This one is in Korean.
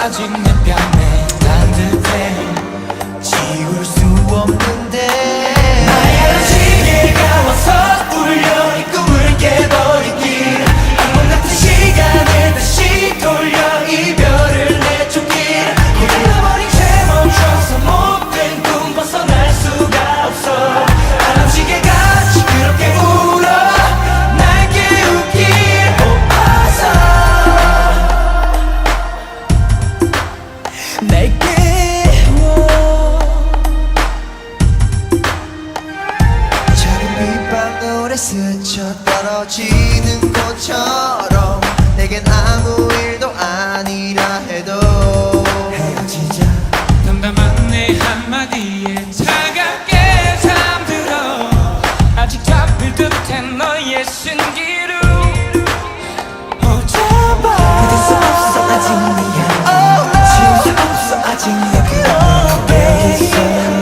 아직 내 뺨에 단 듯해 지울 수 없는데 나의 시계가 와서 울려 이 꿈을 깨버리길 악몽 같은 시간을 다시 돌려 이별을 내쫓길 흘러버린 채 멈춰서 못된 꿈 벗어날 수가 없어 알람 시계가 시끄럽게 울어 날 깨우길 뽑아서 내게 작은 빗방울에 스쳐 떨어지는 것처럼 내겐 아무 일도 아니라 해도 헤어지자 담담한 내 한마디에 차갑게 잠들어 아직 잡힐 듯한 너의 신기루 믿을 수 없어 아직 네 향기 지울 수 없어 아직 내 그림을 왜 있어